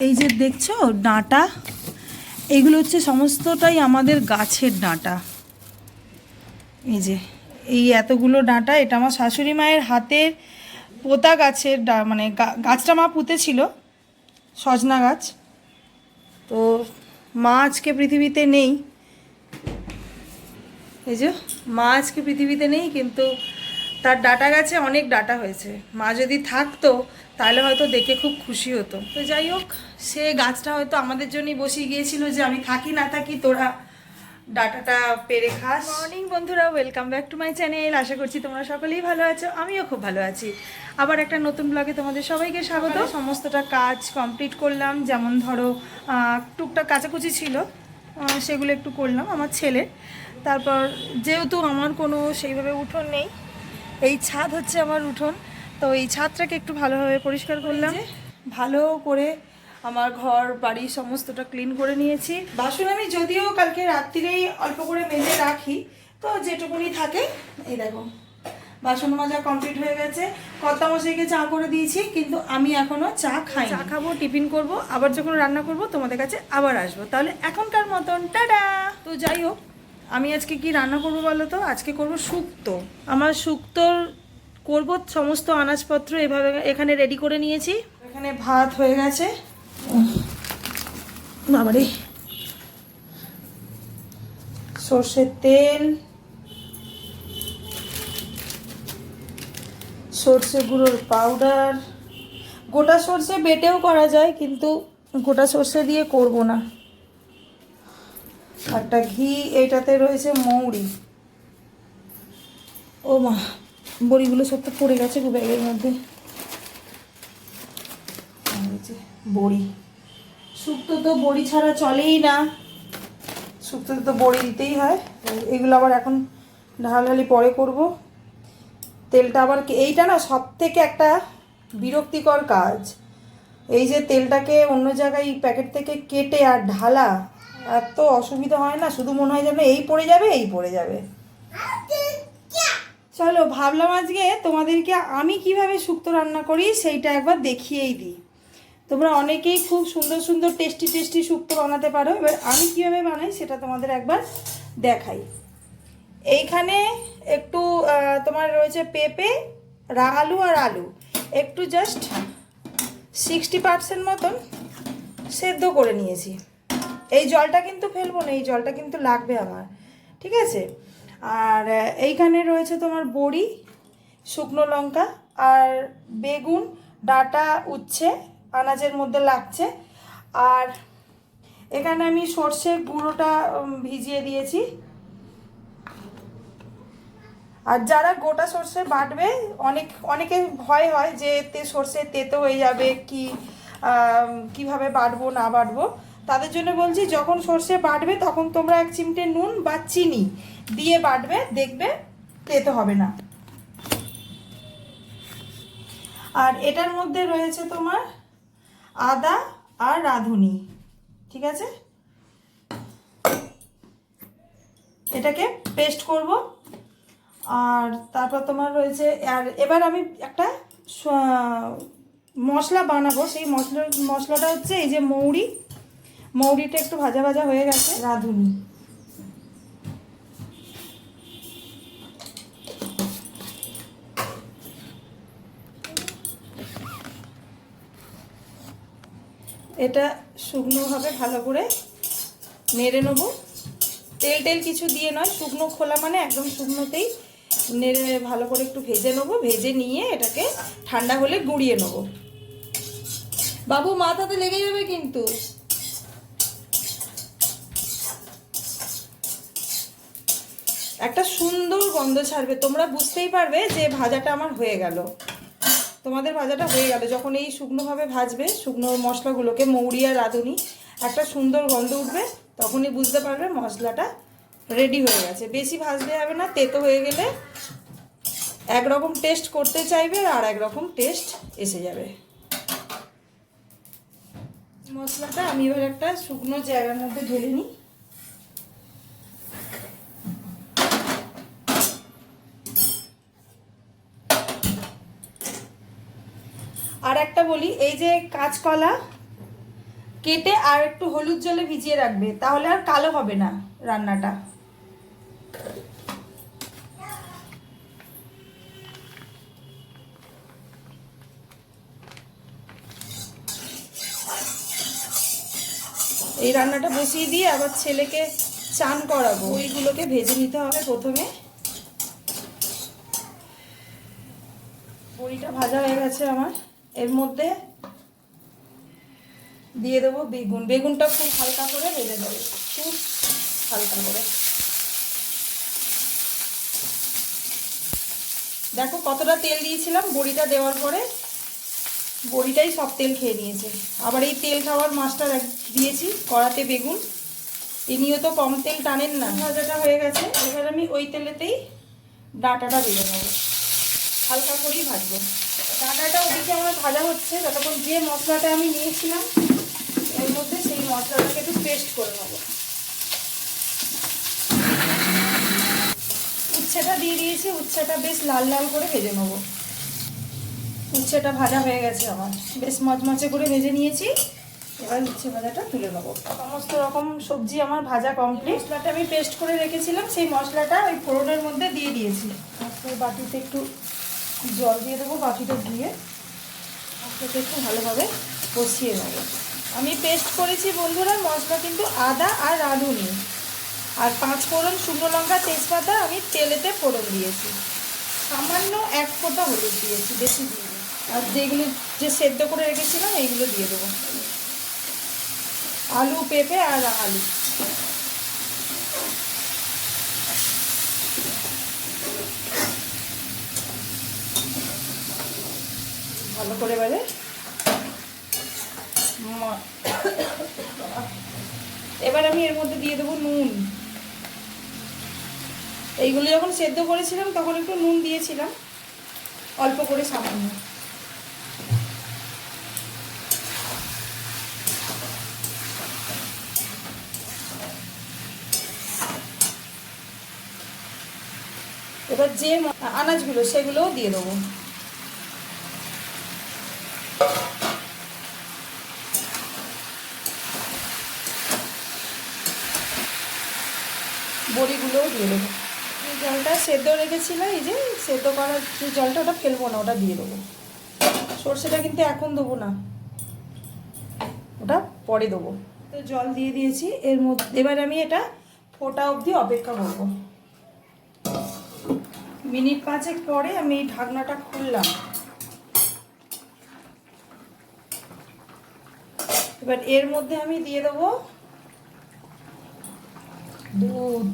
এই যে দেখছো ডাঁটা, এগুলো হচ্ছে সমস্তটাই আমাদের গাছের ডাঁটা। এই যে এই এতগুলো ডাঁটা, এটা আমার শাশুড়ি মায়ের হাতের পোতা গাছের মানে গাছটা মা পুঁতেছিল, সজনা গাছ। তো মা আজকে পৃথিবীতে নেই, এই যে মা আজকে পৃথিবীতে নেই, কিন্তু তার ডাঁটা গাছে অনেক ডাঁটা হয়েছে। মা যদি থাকতো তাহলে হয়তো দেখে খুব খুশি হতো। তো যাই হোক, সে গাছটা হয়তো আমাদের জন্যই বসিয়ে গিয়েছিল যে আমি থাকি না থাকি তোরা ডাটাটা পেরে খাস। মর্নিং বন্ধুরা, welcome back to my channel. আশা করছি তোমরা সকলেই ভালো আছো, আমিও খুব ভালো আছি। আবার একটা নতুন ব্লগে তোমাদের সবাইকে স্বাগত। সমস্তটা কাজ কমপ্লিট করলাম, যেমন ধরো টুকটাক কাচাকুচি ছিল, সেগুলো একটু করলাম আমার ছেলে। তারপর যেহেতু আমার কোনো সেইভাবে উঠোন নেই, এই ছাদ হচ্ছে আমার উঠোন, তো এই ছাদটাকে একটু ভালোভাবে পরিষ্কার করলাম। ভালো করে আমার ঘর বাড়ি সমস্তটা ক্লিন করে নিয়েছি। বাসন আমি যদিও কালকে রাত্রিরেই অল্প করে মেজে রাখি, তো যেটুকুনি থাকে। এই দেখো বাসন মাজা কমপ্লিট হয়ে গেছে। কর্তামশাইকে চা করে দিয়েছি, কিন্তু আমি এখনো চা খাই। চা খাবো, টিফিন করব, আবার যখন রান্না করব তোমাদের কাছে আবার আসবো। তাহলে এখনকার মতন টাটা। তো যাই হোক, আমি আজকে কি রান্না করবো বলো তো? আজকে করব শুক্তো। আমার শুক্তোর করব সমস্ত আনাজপত্র এভাবে এখানে রেডি করে নিয়েছি। এখানে ভাত হয়ে গেছে, বাবারে, সর্ষের তেল, সর্ষে গুঁড়োর পাউডার, গোটা সর্ষে বেটেও করা যায়, কিন্তু গোটা সর্ষে দিয়ে করব না। একটা ঘি, এইটাতে রয়েছে মৌরি। ও মা, বড়িগুলো সব তো পড়ে গেছে ব্যাগের মধ্যে। বড়ি, শুক্তো তো বড়ি ছাড়া চলেই না, শুক্তোতে তো বড়ি দিতেই হয়। এগুলো আবার এখন ঢালাঢালি পরে করব। তেলটা আবার এইটা না সব থেকে একটা বিরক্তিকর কাজ, এই যে তেলটাকে অন্য জায়গায় প্যাকেট থেকে কেটে আর ঢালা, এত অসুবিধা হয় না, শুধু মনে হয় যেন এই পড়ে যাবে এই পড়ে যাবে। চলো, ভাবলাম আজকে তোমাদেরকে আমি কিভাবে শুক্তো রান্না করি সেইটা একবার দেখিয়েই দিই। তোমরা অনেকেই খুব সুন্দর সুন্দর টেস্টি টেস্টি শুক্তো বানাতে পারো, এবার আমি কীভাবে বানাই সেটা তোমাদের একবার দেখাই। এইখানে একটু তোমার রয়েছে পেঁপে, আলু আর আলু একটু জাস্ট 60% মতন সেদ্ধ করে নিয়েছি। এই জলটা কিন্তু ফেলবো না, এই জলটা কিন্তু লাগবে আমার, ঠিক আছে? আর এইখানে রয়েছে তোমার বড়ি, শুকনো লঙ্কা আর বেগুন, ডাঁটা উচ্ছে আনাজের মধ্যে লাগছে। আর এখানে আমি সর্ষে গুঁড়োটা ভিজিয়ে দিয়েছি। আর যারা গোটা সর্ষে বাটবে, অনেকে ভয় হয় যে সর্ষে তেতো হয়ে যাবে, কিভাবে বাটবো না বাটবো, তাদের জন্য বলছি যখন সর্ষে বাটবে তখন তোমরা 1 চিমটে নুন বা চিনি দিয়ে বাটবে, দেখবে তেতো হবে না। আর এটার মধ্যে রয়েছে তোমার আদা আর রাঁধুনি, ঠিক আছে? এটাকে পেস্ট করব। আর তারপর তোমার রয়েছে, আর এবার আমি একটা মশলা বানাবো। সেই মশলাটা হচ্ছে এই যে মৌরিটা একটু ভাজা ভাজা হয়ে গেছে, রাঁধুনি, এটা শুকনোভাবে ভালো করে নেড়ে নেবো। তেল কিছু দিয়ে নয়, শুকনো খোলা মানে একদম শুকনোতেই নেড়ে ভালো করে একটু ভেজে নেবো। ভেজে নিয়ে এটাকে ঠান্ডা হলে গুঁড়িয়ে নেবো। বাবু, মাথাতে লেগে যাবে কিন্তু। একটা সুন্দর গন্ধ ছাড়বে, তোমরা বুঝতেই পারবে যে ভাজাটা আমার হয়ে গেল। তোমাদের ভাজাটা হয়ে গেল যখন এই শুকনোভাবে ভাজবে, শুকনো মশলাগুলোকে, মৌরি আর রাঁধুনি, একটা সুন্দর গন্ধ উঠবে, তখনই বুঝতে পারবে মশলাটা রেডি হয়ে গেছে। বেশি ভাজতে হবে না, তেতো হয়ে গেলে একরকম টেস্ট করতে চাইবে আর একরকম টেস্ট এসে যাবে। মশলাটা আমি এবার একটা শুকনো জায়গার মধ্যে ঢেলে নিই। আর একটা বলি, এই যে কাঁচকলা, কেটে আর একটু হলুদ জলে ভিজিয়ে রাখবে, তাহলে আর কালো হবে না রান্নাটা। এই রান্নাটা বসিয়ে দিয়ে আবার ছেলেকে চান করাবো। ওইগুলোকে ভেজে নিতে হবে প্রথমে। বড়িটা ভাজা হয়ে গেছে আমার। এর মধ্যে দিয়ে দেবো বেগুন। বেগুনটা খুব হালকা করে ভেজে দেবো, খুব হালকা করে। দেখো কতটা তেল দিয়েছিলাম বড়িটা দেওয়ার পরে, বড়িটাই সব তেল খেয়ে নিয়েছে। আবার এই তেল খাওয়ার মাছটা দিয়েছি কড়াতে বেগুন, ইনিও তো কম তেল টানেন না। ভাজাটা হয়ে গেছে, এবার আমি ওই তেলেতেই ডাঁটাটা ভেজে নেবো, হালকা করেই ভাজবো। ডাঁটাটা ওদিকে আমার ভাজা হচ্ছে, ততক্ষণ যে মশলাটা আমি নিয়েছিলাম এর মধ্যে সেই মশলাটাকে একটু পেস্ট করে নেবো। উচ্ছেটা দিয়ে দিয়েছি, উচ্ছেটা বেশ লাল লাল করে ভেজে নেবো। উচ্ছেটা ভাজা হয়ে গেছে আমার, বেশ মচমচে করে ভেজে নিয়েছি। এবার উচ্ছে ভাজাটা তুলে নেবো। সমস্ত রকম সবজি আমার ভাজা কমপ্লিট। মশলাটা আমি পেস্ট করে রেখেছিলাম, সেই মশলাটা ওই ফোড়নের মধ্যে দিয়ে দিয়েছি। তারপর বাটিতে একটু জল দিয়ে দেবো, বাটিটা ধুয়ে মশলাটা একটু ভালোভাবে কষিয়ে নেবো। আমি পেস্ট করেছি বন্ধুরা মশলা, কিন্তু আদা আর রাঁধুনি আর 5 ফোড়ন, শুকনো লঙ্কা, তেজপাতা আমি তেলেতে ফোড়ন দিয়েছি। সামান্য 1 ফোঁটা হলুদ দিয়েছি, বেশি দিয়ে। আর যেগুলো যে সেদ্ধ করে রেখেছিলাম এইগুলো দিয়ে দেবো, আলু, পেঁপে আর আলু। ভালো করে এবারে এবার আমি এর মধ্যে দিয়ে দেবো নুন। এইগুলো যখন সেদ্ধ করেছিলাম তখন একটু নুন দিয়েছিলাম, অল্প করে সামান্য। এবার যে আনাজগুলো সেগুলোও দিয়ে দেবো। বড়িগুলোও দিয়ে দেবো। এই জলটা সেদ্ধ রেখেছিলাম, এই যে সেদ্ধ করার যে জলটা, ওটা ফেলবো না, ওটা দিয়ে দেবো। সর্ষেটা কিন্তু এখন দেবো না, ওটা পরে দেবো। তো জল দিয়ে দিয়েছি এর মধ্যে। এবার আমি এটা ফোটা অবধি অপেক্ষা করবো। মিনিট 5 পরে আমি এই ঢাকনাটা খুললাম। এবার এর মধ্যে আমি দিয়ে দেবো দুধ।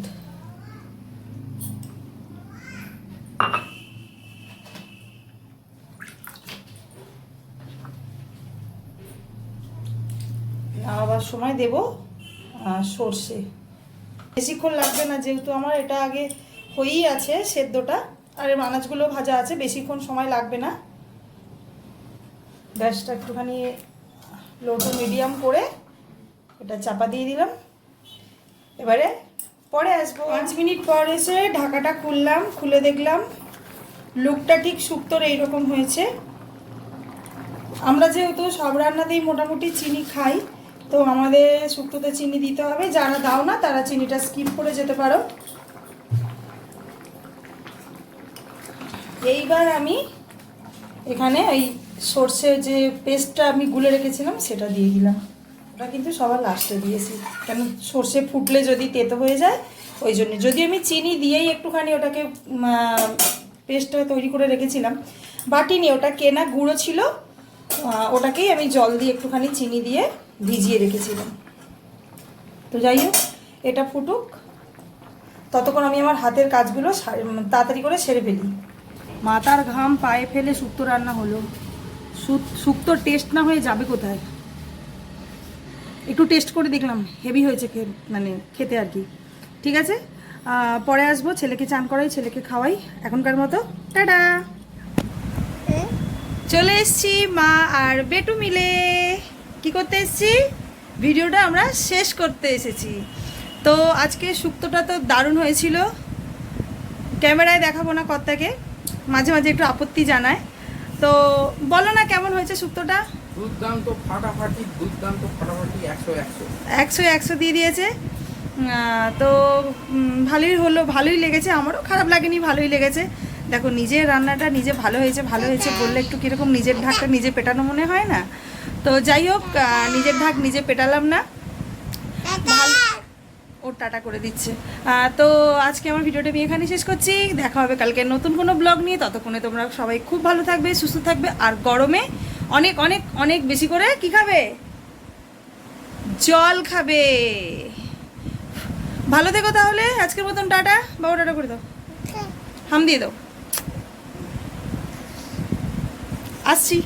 আবার সময় দেব সর্ষে। বেশিক্ষণ লাগবে না, যেহেতু আমার এটা আগে হয়েই আছে সেদ্ধটা, আর এর আনাজগুলো ভাজা আছে, বেশিক্ষণ সময় লাগবে না। গ্যাসটা একটুখানি লো টু মিডিয়াম করে এটা চাপা দিয়ে দিলাম। এবারে পরে আসবো। 5 মিনিট পর এসে ঢাকাটা খুললাম, খুলে দেখলাম লুকটা ঠিক শুক্তোর এইরকম হয়েছে। আমরা যেহেতু সব রান্নাতেই মোটামুটি চিনি খাই, তো আমাদের শুক্তোতে চিনি দিতে হবে। যারা দাও না তারা চিনিটা স্কিপ করে যেতে পারো। এইবার আমি এখানে এই সর্ষে যে পেস্টটা আমি গুলে রেখেছিলাম সেটা দিয়ে দিলাম। ওটা কিন্তু সবার লাস্টে দিয়েছি, কেন সর্ষে ফুটলে যদি তেতো হয়ে যায়, ওই জন্য। যদি আমি চিনি দিয়েই একটুখানি ওটাকে পেস্টটা তৈরি করে রেখেছিলাম, বাটিনি, ওটা কেনা গুঁড়ো ছিল, ওটাকেই আমি জল দিয়ে একটুখানি চিনি দিয়ে ভিজিয়ে রেখেছিলাম। তো যাই হোক, এটা ফুটুক, ততক্ষণ আমি আমার হাতের কাজগুলো তাড়াতাড়ি করে সেরে ফেলি। মাথার ঘাম পায়ে ফেলে শুক্তো রান্না হলো। শুক্তোর টেস্ট না হয়ে যাবে কোথায়? একটু টেস্ট করে দেখলাম, হেভি হয়েছে মানে খেতে আর কি। ঠিক আছে, পরে আসবো। ছেলেকে চান করাই, ছেলেকে খাওয়াই। এখনকার মতো টাটা। চলে এসছি মা আর বেটু মিলে। কি করতে এসছি? ভিডিওটা আমরা শেষ করতে এসেছি। তো আজকে শুক্তোটা তো দারুণ হয়েছিল। ক্যামেরায় দেখাবো না কর্তাকে, মাঝে মাঝে একটু আপত্তি জানায়। তো বলো না কেমন হয়েছে শুক্তোটা? দুর্দান্ত ফাটাফাটি 100 দিয়ে দিয়েছে। তো ভালোই হলো, ভালোই লেগেছে, আমারও খারাপ লাগেনি, ভালোই লেগেছে। দেখো নিজের রান্নাটা নিজে ভালো হয়েছে বললে একটু কীরকম নিজের ঢাকটা নিজে পেটানো মনে হয় না? তো যাই হোক, নিজের ঢাক নিজে পেটালাম না, ভালো। ওর টাটা করে দিচ্ছে। তো আজকে আমার ভিডিওটা আমি এখানে শেষ করছি। দেখা হবে কালকে নতুন কোনো ব্লগ নিয়ে। ততক্ষণে তোমরা সবাই খুব ভালো থাকবে, সুস্থ থাকবে, আর গরমে অনেক অনেক অনেক বেশি করে কি খাবে? জল খাবে। ভালো থেকো তাহলে, আজকের মতন টাটা। বাবা টাটা করে দাও, হাম দিয়ে দাও। আসছি।